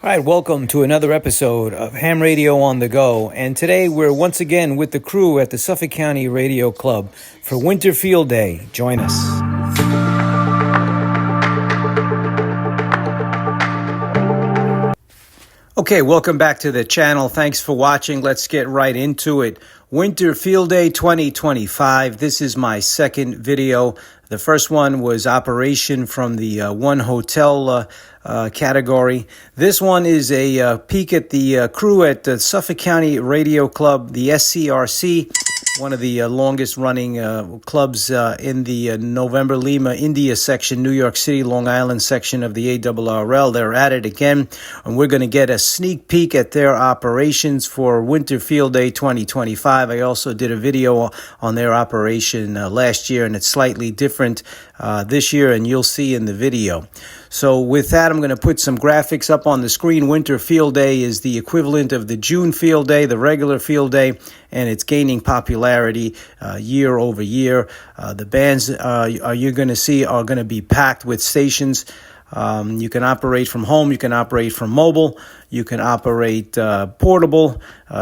All right, welcome to another episode of Ham Radio on the Go. And today we're once again with the crew at the Suffolk County Radio Club for Winter Field Day. Join us. Okay, welcome back to the channel. Thanks for watching. Let's get right into it. Winter Field Day 2025. This is my second video. The first one was operation from the one hotel category. This one is a peek at the crew at the Suffolk County Radio Club, the SCRC, one of the longest running clubs in the November Lima India section, New York City, Long Island section of the ARRL. They're at it again, and we're going to get a sneak peek at their operations for Winter Field Day 2025. I also did a video on their operation last year, and it's slightly different this year, and you'll see in the video. So with that, I'm going to put some graphics up on the screen. Winter Field Day is the equivalent of the June Field Day, the regular Field Day, and it's gaining popularity year over year. The bands you're going to see are going to be packed with stations. You can operate from home, you can operate from mobile, you can operate portable,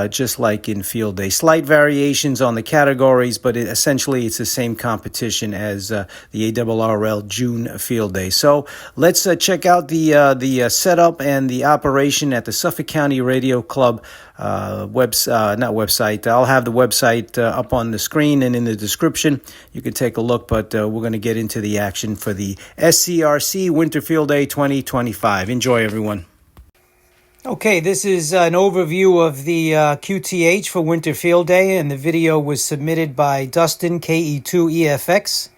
just like in Field Day. Slight variations on the categories, but essentially it's the same competition as the ARRL June Field Day. So let's check out the setup and the operation at the Suffolk County Radio Club website. I'll have the website up on the screen and in the description. You can take a look, but we're going to get into the action for the SCRC Winter Field Day 2025. Enjoy, everyone. Okay, this is an overview of the QTH for Winter Field Day, and the video was submitted by Dustin, KE2EFX,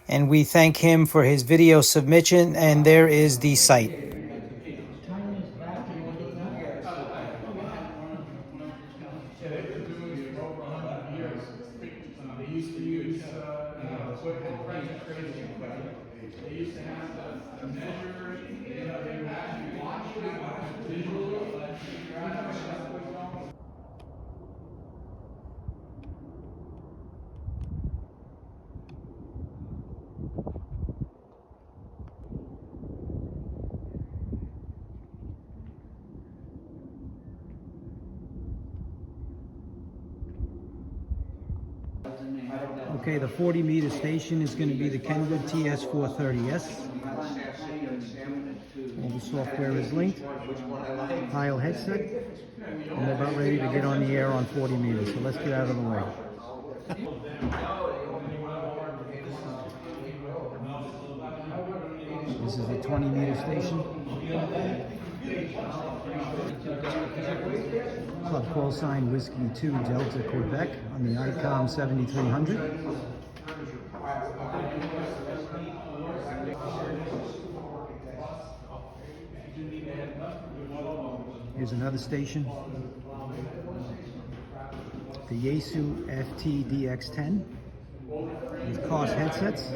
and we thank him for his video submission, and there is the site. Okay, the 40-meter station is going to be the Kenwood TS430S. All the software is linked. Pile headset. And we're about ready to get on the air on 40 meters, so let's get out of the way. This is the 20-meter station. Club call sign Whiskey 2 Delta Quebec on the ICOM 7300. Here's another station. The Yaesu FT-DX10 with COS headsets.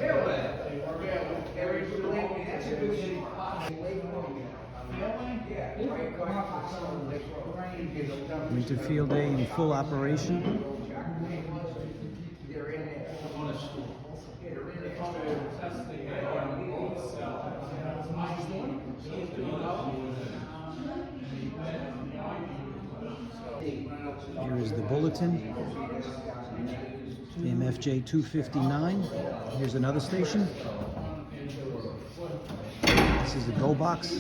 Winter Field Day in full operation. Here is the bulletin. MFJ 259. Here's another station. This is the Go Box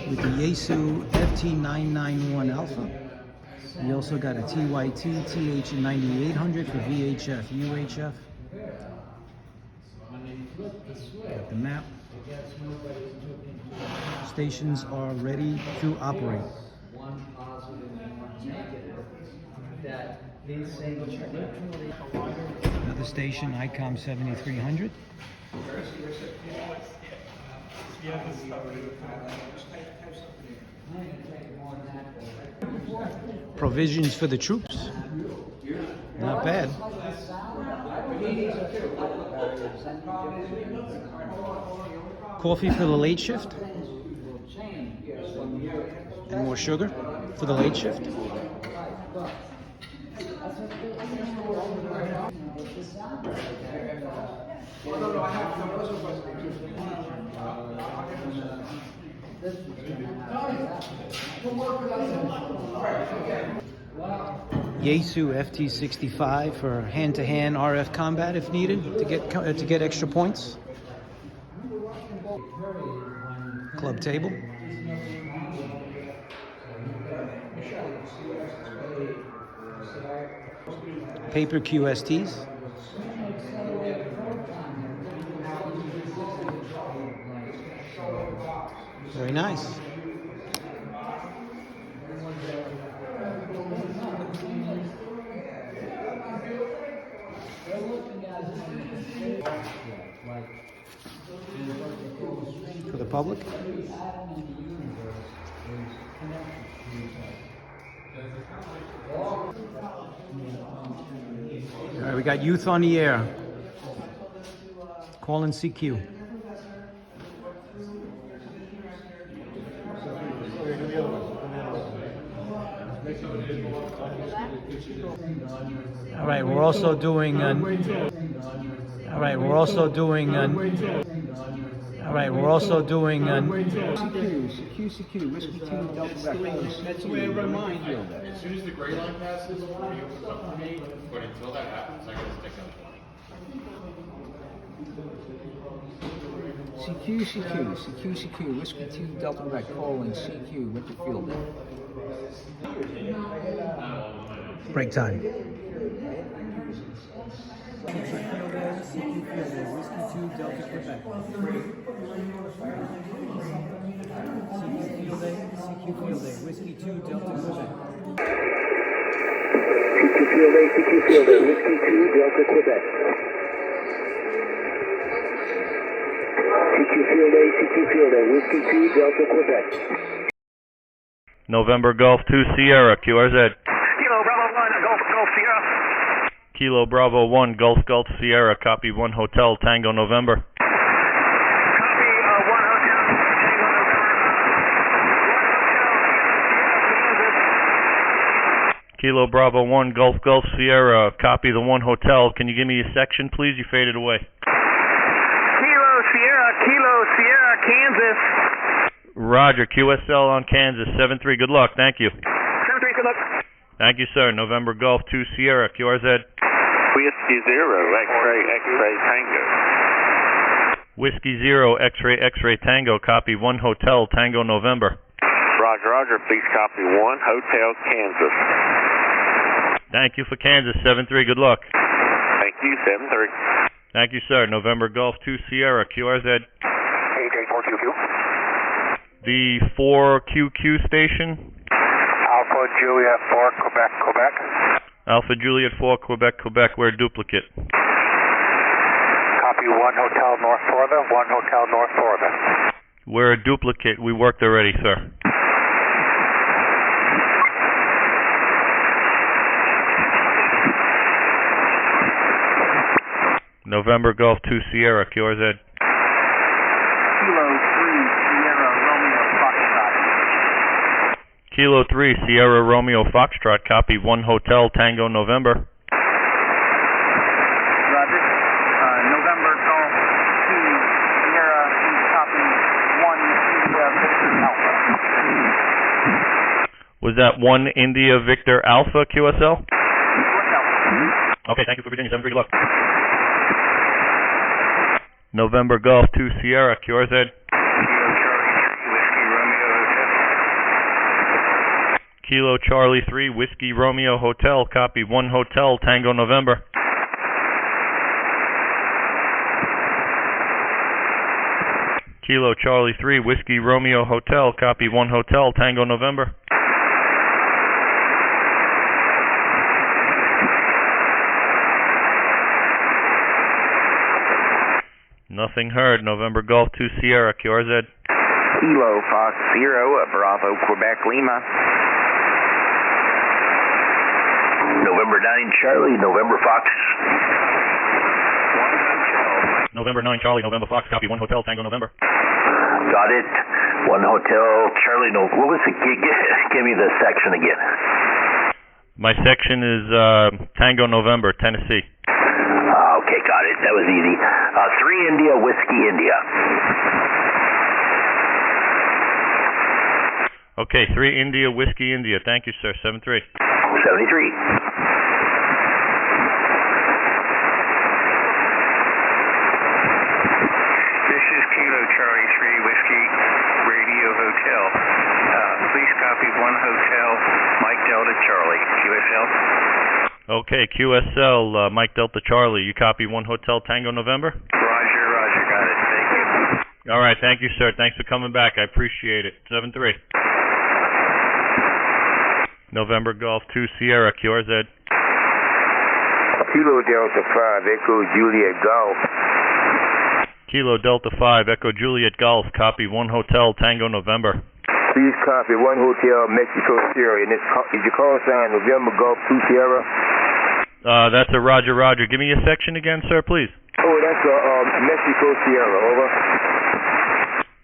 with the Yaesu FT991 Alpha. We also got a TYT TH9800 for VHF, UHF. Got the map. Stations are ready to operate. Another station, ICOM 7300. Provisions for the troops. Not bad. Coffee for the late shift. And more sugar for the late shift. Yaesu FT65 for hand-to-hand RF combat if needed to get extra points. Club table. Paper QSTs. Very nice. For the public. All right, we got youth on the air. Call in CQ. All right, we're also doing CQ, Whiskey 2, Delta Records. That's the way I run mine. As soon as the gray line passes, we'll be able to come to me, but until that happens, I gotta stick on 20. CQ, Whiskey 2, Delta Records, calling CQ, Winterfield. Break time. Whiskey 2, Delta Quebec. CQ Field A, Whiskey 2, Delta Quebec. CQ Field A, Whiskey 2, Delta Quebec. November Golf 2 Sierra, QRZ. Kilo Bravo 1, Golf Sierra. Kilo Bravo 1, Golf Sierra, copy 1 Hotel, Tango November. Kilo Bravo 1, Golf Sierra, copy the 1 Hotel. Can you give me your section, please? You faded away. Kilo Sierra, Kansas. Roger, QSL on Kansas, 7-3. Good luck, thank you. 7-3, good luck. Thank you, sir. November Golf 2 Sierra, QRZ. Whiskey 0, X-ray Tango. Whiskey 0, X-ray Tango, copy 1 Hotel, Tango November. Roger, please copy 1 Hotel, Kansas. Thank you for Kansas, 7-3. Good luck. Thank you, 7-3. Thank you, sir. November Golf 2 Sierra, QRZ. AJ4QQ. The 4QQ station. Alpha Juliet 4, Quebec. Alpha Juliet 4, Quebec. We're a duplicate. Copy 1 Hotel North Florida, 1 Hotel North Florida. We're a duplicate. We worked already, sir. November Golf 2 Sierra, QRZ. Kilo 3 Sierra Romeo Foxtrot. Kilo 3 Sierra Romeo Foxtrot, copy 1 Hotel, Tango November. Roger. November Golf 2 Sierra, copy 1 India Victor Alpha. Was that 1 India Victor Alpha, QSL? Alpha. Okay, thank you for Virginia. 7-3, good luck. November Golf 2 Sierra, QRZ. Kilo Charlie 3 Whiskey Romeo Hotel, copy 1 Hotel, Tango November. Kilo Charlie 3 Whiskey Romeo Hotel, copy 1 Hotel, Tango November. Nothing heard. November Golf 2 Sierra, QRZ. Kilo Fox 0, Bravo, Quebec, Lima. November 9 Charlie, November Fox. November 9 Charlie, November Fox, copy 1 Hotel, Tango November. Got it. 1 Hotel, Charlie, no. What was it? Give me the section again. My section is Tango November, Tennessee. Okay, got it. That was easy. 3 India, Whiskey India. Okay, 3 India, Whiskey India. Thank you, sir. 73. 73. This is Kilo Charlie 3 Whiskey Radio Hotel. Please copy 1 Hotel Mike Delta Charlie. QSL. Okay, QSL, Mike Delta Charlie. You copy 1 Hotel Tango November? Roger, got it. Thank you. All right, thank you, sir. Thanks for coming back. I appreciate it. 73. November Golf 2 Sierra, QRZ. Kilo Delta 5, Echo Juliet Golf. Kilo Delta 5, Echo Juliet Golf. Copy 1 Hotel Tango November. Please copy 1 Hotel Mexico Sierra. And is your call sign November Golf 2 Sierra? That's a Roger. Give me your section again, sir, please. Oh, that's a Mexico Sierra. Over.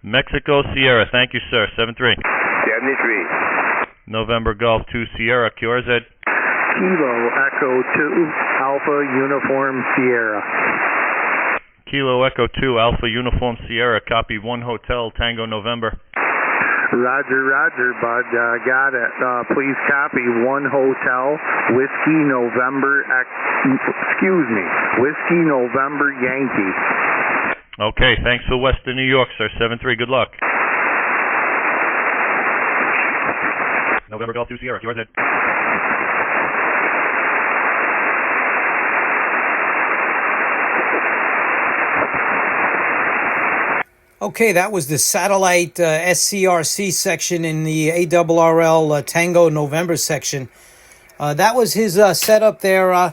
Mexico Sierra. Thank you, sir. 73. 73. November Golf 2 Sierra, QRZ. Kilo Echo 2 Alpha Uniform Sierra. Kilo Echo 2 Alpha Uniform Sierra. Copy 1 Hotel Tango November. Roger, bud. Got it. Please copy 1 Hotel Whiskey November. Whiskey November Yankee. Okay, thanks for Western New York, sir. 73. Good luck. November Golf 2 Sierra, QRZ. Okay, that was the satellite SCRC section in the ARRL Tango November section. That was his setup there,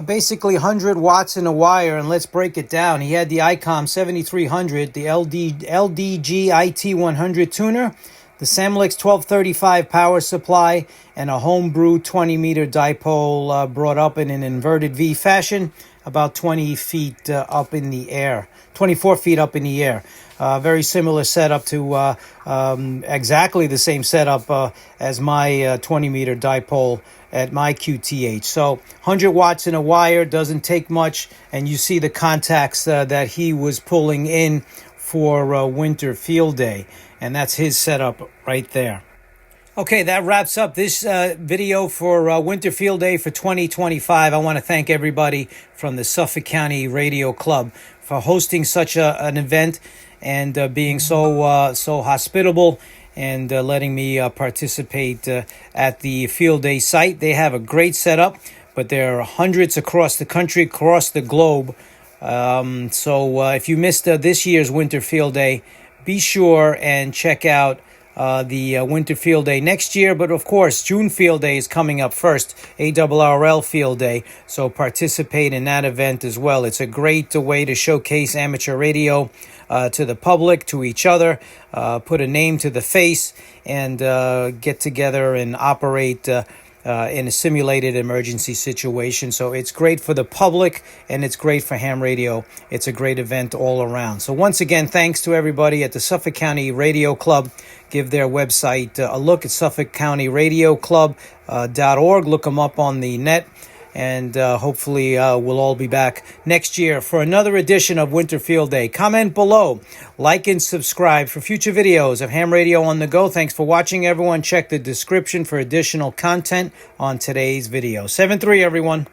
basically 100 watts in a wire, and let's break it down. He had the ICOM 7300, the LDG IT100 tuner, the Samlex 1235 power supply, and a homebrew 20-meter dipole brought up in an inverted V fashion, about 20 feet up in the air, 24 feet up in the air. Very similar setup to exactly the same setup as my 20-meter dipole at my QTH. So 100 watts in a wire, doesn't take much, and you see the contacts that he was pulling in for Winter Field Day. And that's his setup right there. Okay, that wraps up this video for Winter Field Day for 2025. I want to thank everybody from the Suffolk County Radio Club for hosting such an event and being so hospitable and letting me participate at the Field Day site. They have a great setup, but there are hundreds across the country, across the globe. So if you missed this year's Winter Field Day, be sure and check out the Winter Field Day next year. But of course, June Field Day is coming up first, ARRL Field Day. So participate in that event as well. It's a great way to showcase amateur radio to the public, to each other, put a name to the face, and get together and operate in a simulated emergency situation. So it's great for the public and it's great for ham radio. It's a great event all around. So once again, thanks to everybody at the Suffolk County Radio Club. Give their website a look at SuffolkCountyRadioClub.org. Look them up on the net. And hopefully we'll all be back next year for another edition of Winter Field Day. Comment below, like and subscribe for future videos of Ham Radio on the Go. Thanks for watching, everyone. Check the description for additional content on today's video. 7-3, everyone.